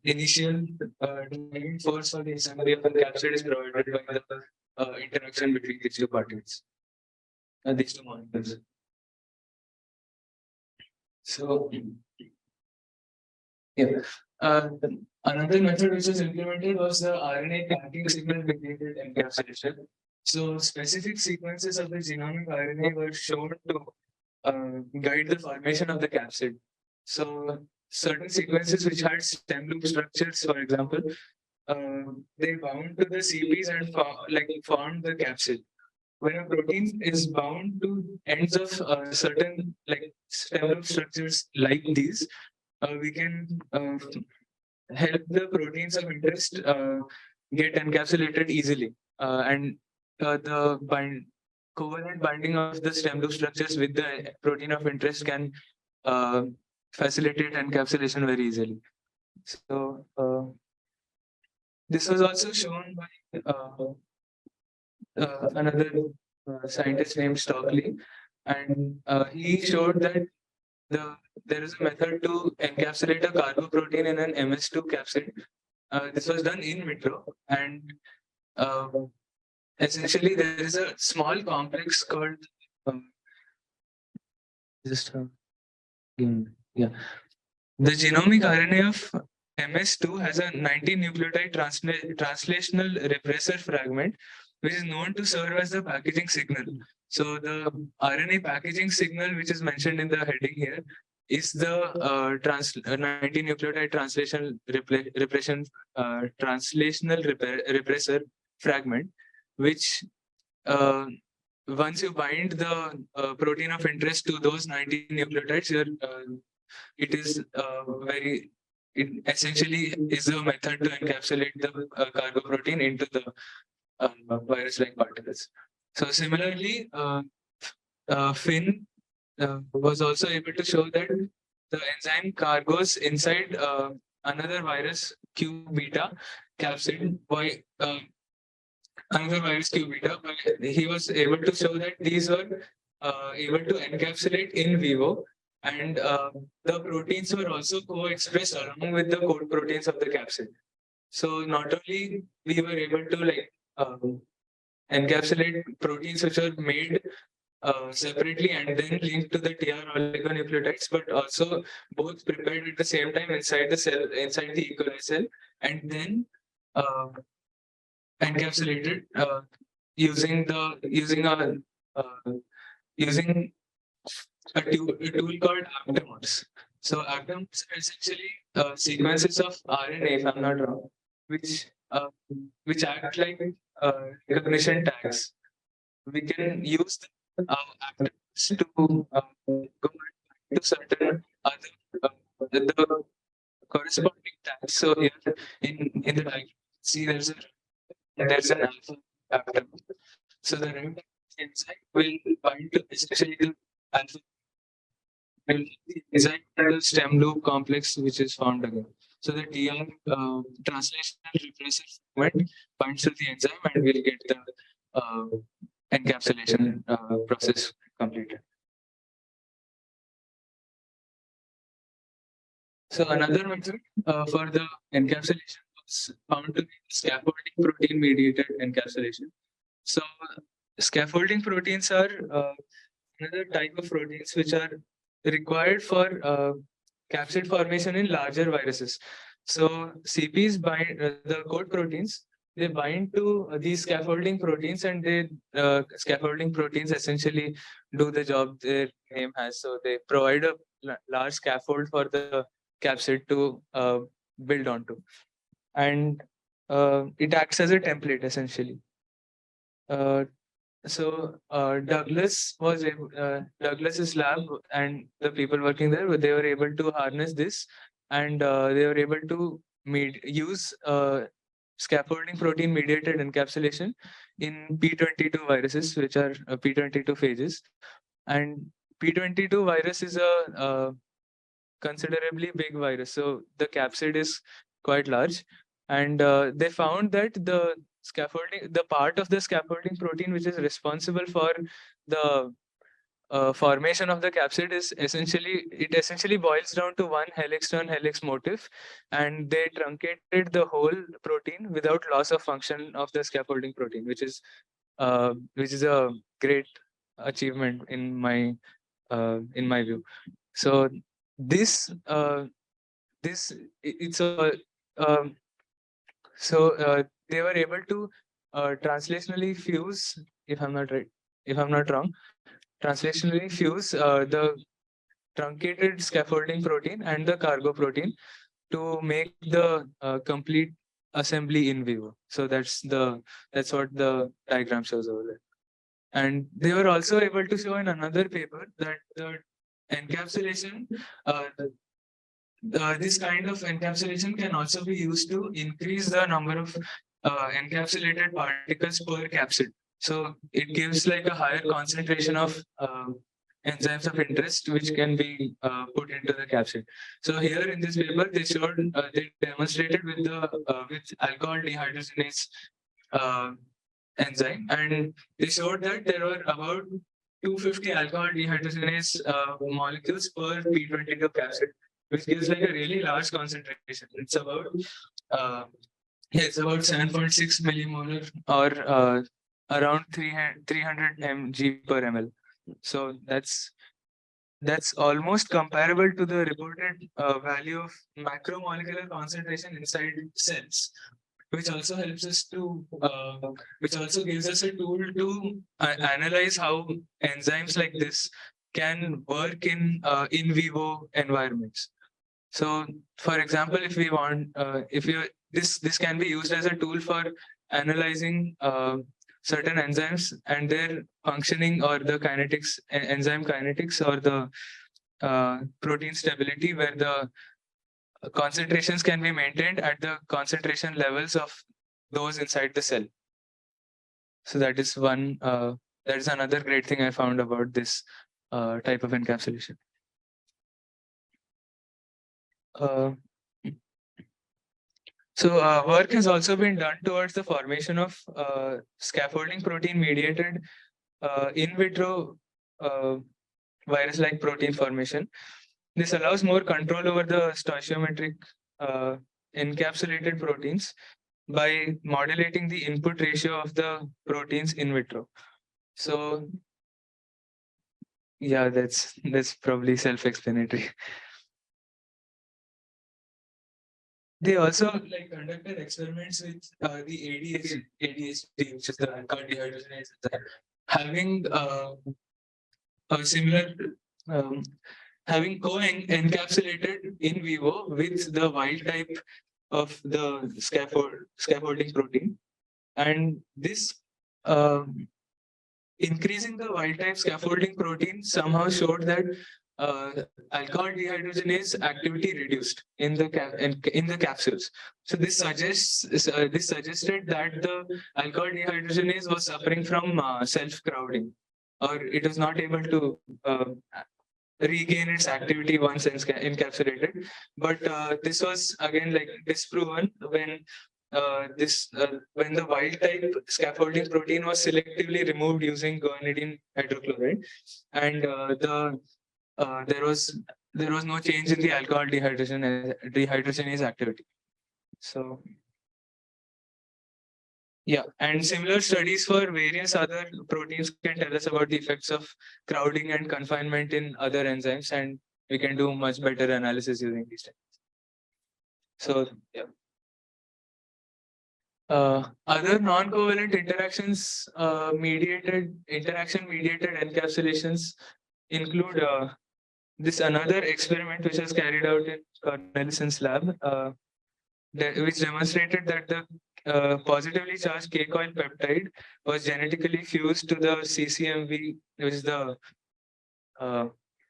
initial driving force for the assembly of the capsid is provided by the interaction between these two particles, these two molecules. So, yeah. Another method which was implemented was the RNA tracking signal mediated encapsulation. So specific sequences of the genomic RNA were shown to guide the formation of the capsid. So certain sequences which had stem loop structures, for example, they bound to the CPs and formed the capsid. When a protein is bound to ends of certain stem loop structures like these, we can help the proteins of interest get encapsulated easily, and the covalent binding of the stem loop structures with the protein of interest can facilitate encapsulation very easily. So this was also shown by another scientist named Stockley, and he showed that there is a method to encapsulate a carboprotein in an MS2 capsid. This was done in vitro, and essentially there is a small complex called the genomic RNA of MS2 has a 19 nucleotide translational repressor fragment, which is known to serve as the packaging signal. So the RNA packaging signal, which is mentioned in the heading here, is the 19 nucleotide translational repressor fragment, which once you bind the protein of interest to those 19 nucleotides, it essentially is a method to encapsulate the cargo protein into the virus-like particles. So similarly, Finn was also able to show that the enzyme cargoes inside another virus Q beta capsid another virus Q beta, but he was able to show that these were able to encapsulate in vivo, and the proteins were also co-expressed along with the code proteins of the capsid. So not only we were able to encapsulate proteins which are made separately and then linked to the TR oligonucleotides, but also both prepared at the same time inside the cell, inside the E. coli cell, and then uh, encapsulated using uh, using a tool called aptamers. So aptamers are essentially sequences of RNA, if I'm not wrong, which act like recognition tags. We can use aptamers to go to certain other the corresponding tags. So here in the diagram, see there's an alpha aptamer. So the red enzyme will bind to essentially the alpha and the enzyme and the stem loop complex which is found again. So the TR translational repressor fragment binds to the enzyme and we'll get the encapsulation process completed. So another method for the encapsulation was found to be scaffolding protein mediated encapsulation. So scaffolding proteins are another type of proteins which are required for capsid formation in larger viruses. So CPs bind the code proteins. They bind to these scaffolding proteins, and they scaffolding proteins essentially do the job their name has. So they provide a large scaffold for the capsid to build onto, and it acts as a template essentially. Douglas's lab and the people working there, they were able to harness this, and they were able to use scaffolding protein mediated encapsulation in P22 viruses, which are P22 phages. And P22 virus is a considerably big virus, so the capsid is quite large, and they found that the part of the scaffolding protein which is responsible for the formation of the capsid is essentially boils down to one helix turn helix motif, and they truncated the whole protein without loss of function of the scaffolding protein, which is a great achievement in my view. So this it's a they were able to translationally fuse, if I'm not wrong, translationally fuse the truncated scaffolding protein and the cargo protein to make the complete assembly in vivo. So that's what the diagram shows over there. And they were also able to show in another paper that the encapsulation, this kind of encapsulation can also be used to increase the number of encapsulated particles per capsid. So it gives like a higher concentration of enzymes of interest which can be put into the capsid. So here in this paper, they demonstrated with alcohol dehydrogenase enzyme, and they showed that there were about 250 alcohol dehydrogenase molecules per P22 capsid, which gives like a really large concentration. It's about 7.6 millimolar, or around 300 mg per ml. So that's almost comparable to the reported value of macromolecular concentration inside cells, which also helps us to, which also gives us a tool to analyze how enzymes like this can work in vivo environments. So, for example, if we want, this can be used as a tool for analyzing certain enzymes and their functioning, or the kinetics, enzyme kinetics, or the protein stability, where the concentrations can be maintained at the concentration levels of those inside the cell. So that is another great thing I found about this type of encapsulation. So work has also been done towards the formation of scaffolding protein mediated in vitro virus-like protein formation. This allows more control over the stoichiometric encapsulated proteins by modulating the input ratio of the proteins in vitro. So yeah, that's probably self-explanatory. They also conducted experiments with the ADHD, which is the alcohol dehydrogenase enzyme, having a similar um, having co-encapsulated in vivo with the wild type of the scaffolding protein, and this increasing the wild type scaffolding protein somehow showed that uh, alcohol dehydrogenase activity reduced in the in the capsules. So this suggested that the alcohol dehydrogenase was suffering from self crowding, or it was not able to regain its activity once encapsulated. But this was again disproven when the wild type scaffolding protein was selectively removed using guanidine hydrochloride, and there was no change in the alcohol dehydrogenase activity. So yeah, and similar studies for various other proteins can tell us about the effects of crowding and confinement in other enzymes, and we can do much better analysis using these techniques. So yeah. Other non-covalent interaction mediated encapsulations include this another experiment which was carried out in Cornelison's lab, which demonstrated that the positively charged K-coil peptide was genetically fused to the CCMV, which is the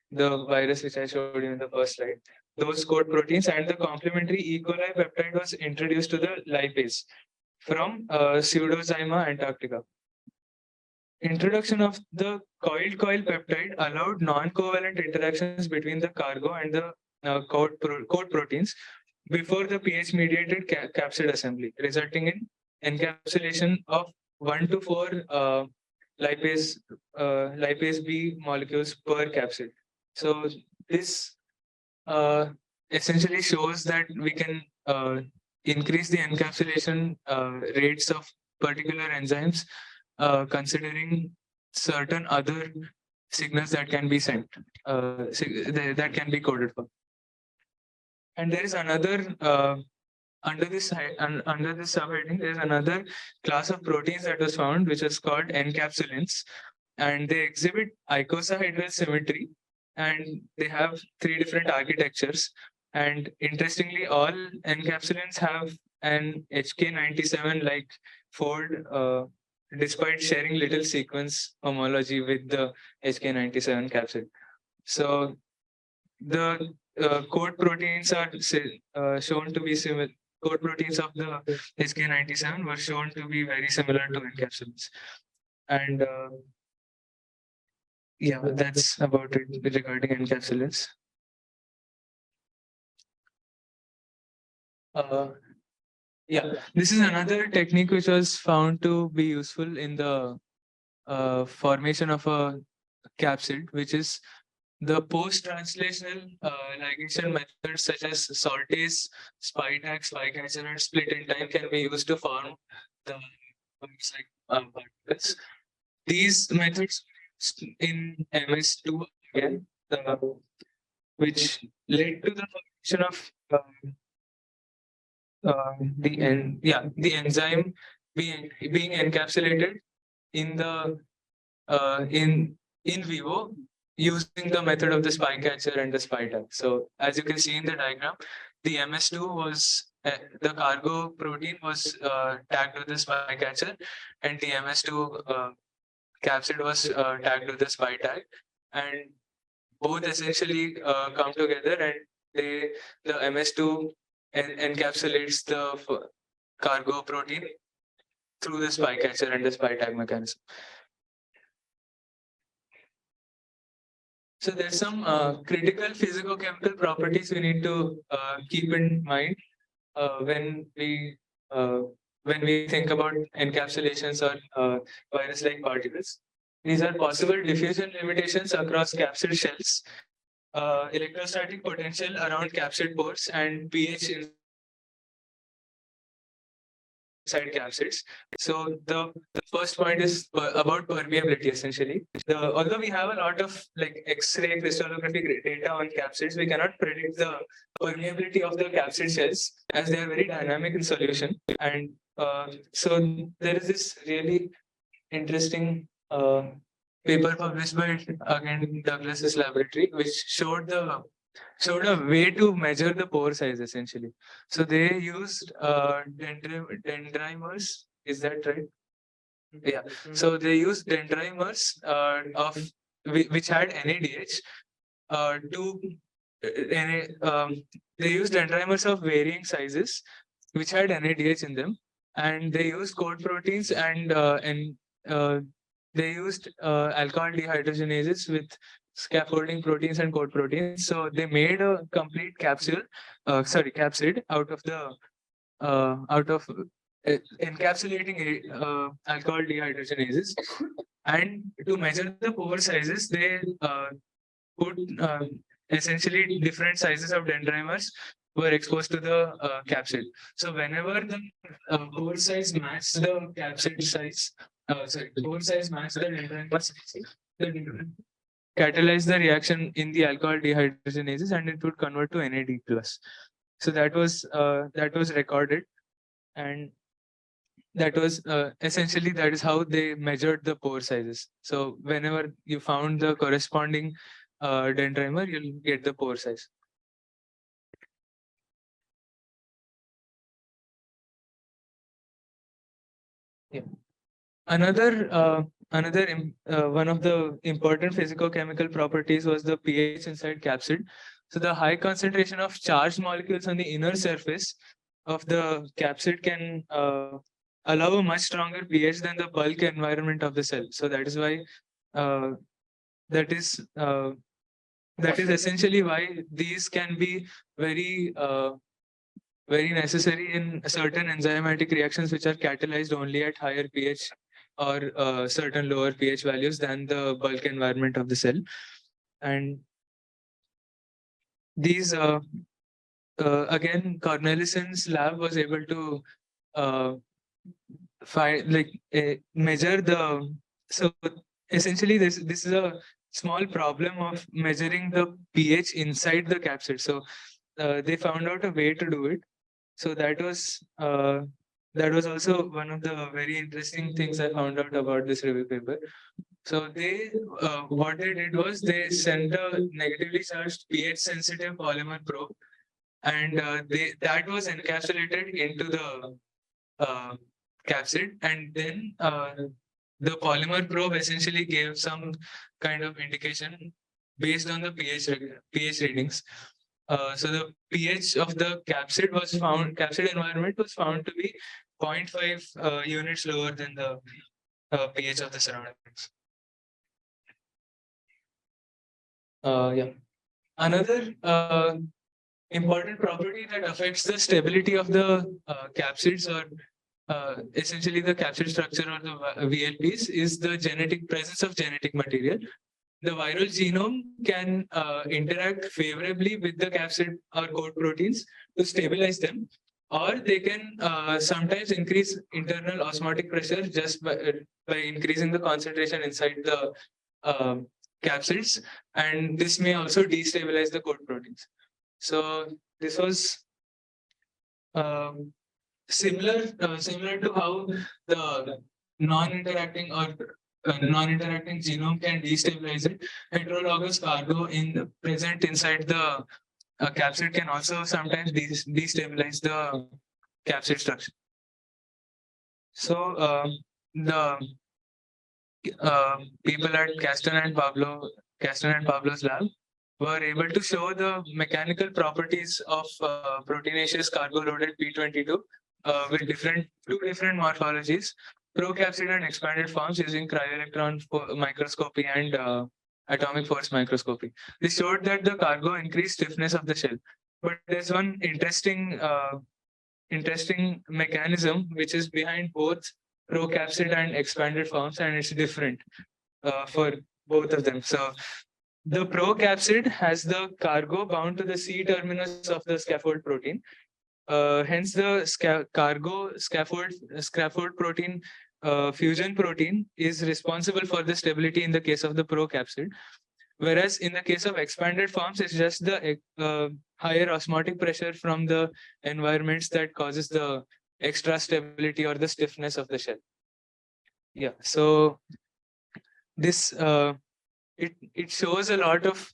virus which I showed you in the first slide. Those code proteins, and the complementary E. coli peptide was introduced to the lipase from Pseudozyma antarctica. Introduction of the coiled coil peptide allowed non-covalent interactions between the cargo and the code proteins before the pH-mediated capsid assembly, resulting in encapsulation of 1 to 4 lipase B molecules per capsid. So this essentially shows that we can increase the encapsulation rates of particular enzymes, considering certain other signals that can be sent, that can be coded for. And there is another under this subheading, there is another class of proteins that was found, which is called encapsulins, and they exhibit icosahedral symmetry, and they have 3 different architectures. And interestingly, all encapsulins have an HK97 like fold, despite sharing little sequence homology with the HK97 capsid. So the code proteins are shown to be similar. Code proteins of the HK97 were shown to be very similar to encapsulins. And yeah, that's about it regarding encapsulins. Yeah, this is another technique which was found to be useful in the formation of a capsid, which is the post-translational ligation methods such as saltase, spike-tag, spike-catcher, and split in time can be used to form the particles. These methods in MS2 again, which led to the formation of the enzyme being encapsulated in the in vivo using the method of the spike catcher and the spike tag. So as you can see in the diagram, the MS2 was the cargo protein was tagged with the spike catcher, and the MS2 capsid was tagged with the spike tag, and both essentially come together, and the MS2 encapsulates the cargo protein through the spike catcher and the spike tag mechanism. So there's some critical physicochemical properties we need to keep in mind when we think about encapsulations or virus-like particles. These are possible diffusion limitations across capsid shells, electrostatic potential around capsid pores, and pH inside capsids. So the first point is about permeability essentially. Although we have a lot of like X-ray crystallographic data on capsids, we cannot predict the permeability of the capsid shells as they are very dynamic in solution. And so there is this really interesting paper published by again Douglas's laboratory, which showed a way to measure the pore size essentially. So they used dendrimers. Is that right? Yeah. So they used dendrimers which had NADH to they used dendrimers of varying sizes which had NADH in them, and they used coat proteins and they used alcohol dehydrogenases with scaffolding proteins and coat proteins. So they made a complete capsid out of encapsulating alcohol dehydrogenases. And to measure the pore sizes, they put essentially different sizes of dendrimers were exposed to the capsid. So whenever the pore size matched the capsid size, pore size matched the dendrimer size, the catalyze the reaction in the alcohol dehydrogenases, and it would convert to NAD plus. So that was recorded, and that was essentially that is how they measured the pore sizes. So whenever you found the corresponding dendrimer, you'll get the pore size. Yeah. Another one of the important physicochemical properties was the pH inside capsid. So the high concentration of charged molecules on the inner surface of the capsid can allow a much stronger pH than the bulk environment of the cell. So that is why that is essentially why these can be very necessary in certain enzymatic reactions which are catalyzed only at higher pH or certain lower pH values than the bulk environment of the cell. And these again, Cornelison's lab was able to measure the. So essentially, this is a small problem of measuring the pH inside the capsid. So they found out a way to do it. So that was also one of the very interesting things I found out about this review paper. So they what they did was they sent a negatively charged pH sensitive polymer probe, and that was encapsulated into the capsid, and then the polymer probe essentially gave some kind of indication based on the pH readings. So the pH of the capsid environment was found to be 0.5 units lower than the pH of the surroundings. Yeah. Another important property that affects the stability of the capsids, or essentially the capsid structure or the VLPs, is the presence of genetic material. The viral genome can interact favorably with the capsid or coat proteins to stabilize them, or they can sometimes increase internal osmotic pressure just by increasing the concentration inside the capsids, and this may also destabilize the coat proteins. So this was similar to how the non-interacting genome can destabilize it. Heterologous cargo present inside the capsid can also sometimes destabilize the capsid structure. So the people at Castan and Pablo's lab were able to show the mechanical properties of proteinaceous cargo-loaded P22 with two different morphologies, procapsid and expanded forms, using cryo-electron microscopy and atomic force microscopy. This showed that the cargo increased stiffness of the shell. But there's one interesting interesting mechanism which is behind both procapsid and expanded forms, and it's different for both of them. So the procapsid has the cargo bound to the C terminus of the scaffold protein. Hence, the cargo scaffold protein fusion protein is responsible for the stability in the case of the procapsid. Whereas in the case of expanded forms, it's just the higher osmotic pressure from the environments that causes the extra stability or the stiffness of the shell. Yeah, so this it shows a lot of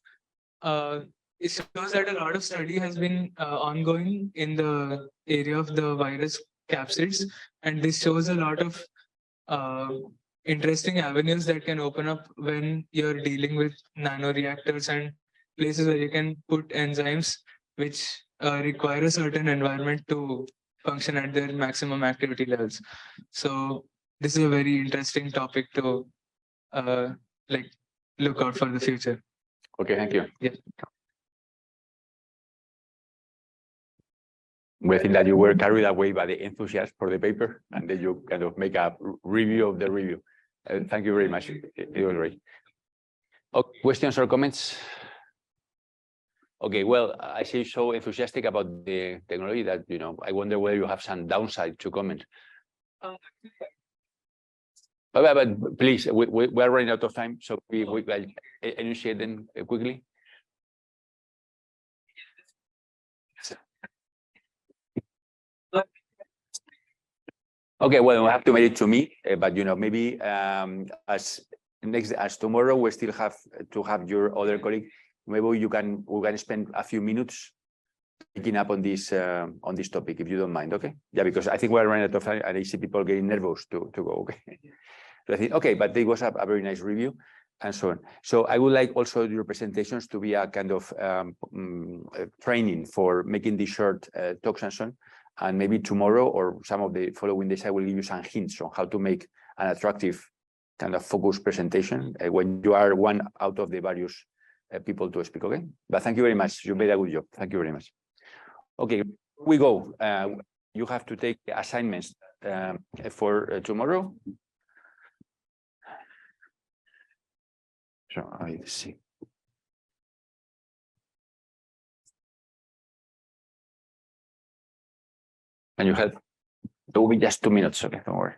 it shows that a lot of study has been ongoing in the area of the virus capsids, and this shows a lot of interesting avenues that can open up when you're dealing with nanoreactors and places where you can put enzymes which require a certain environment to function at their maximum activity levels. So this is a very interesting topic to like look out for the future. Okay, thank you. Yeah. We think that you were carried away by the enthusiasm for the paper, and then you kind of make a review of the review. Thank you very much. It was great. Questions or comments? Okay, well, I see you so enthusiastic about the technology that, you know, I wonder whether you have some downside to comment. But please, we are running out of time, so we enunciate them quickly. Okay, well, we have to make it to me, but you know, maybe as tomorrow we still have to have your other colleague. Maybe we can spend a few minutes picking up on this topic, if you don't mind. Okay? Yeah, because I think we're running out of time, and I see people getting nervous to go. Okay. So I think, okay, but it was a very nice review, and so on. So I would like also your presentations to be a kind of training for making these short talks and so on. And maybe tomorrow or some of the following days, I will give you some hints on how to make an attractive kind of focused presentation when you are one out of the various people to speak, okay? But thank you very much. You made a good job. Thank you very much. Okay, we go. You have to take assignments for tomorrow. So I see. Can you help? It will be just 2 minutes, okay? Don't worry.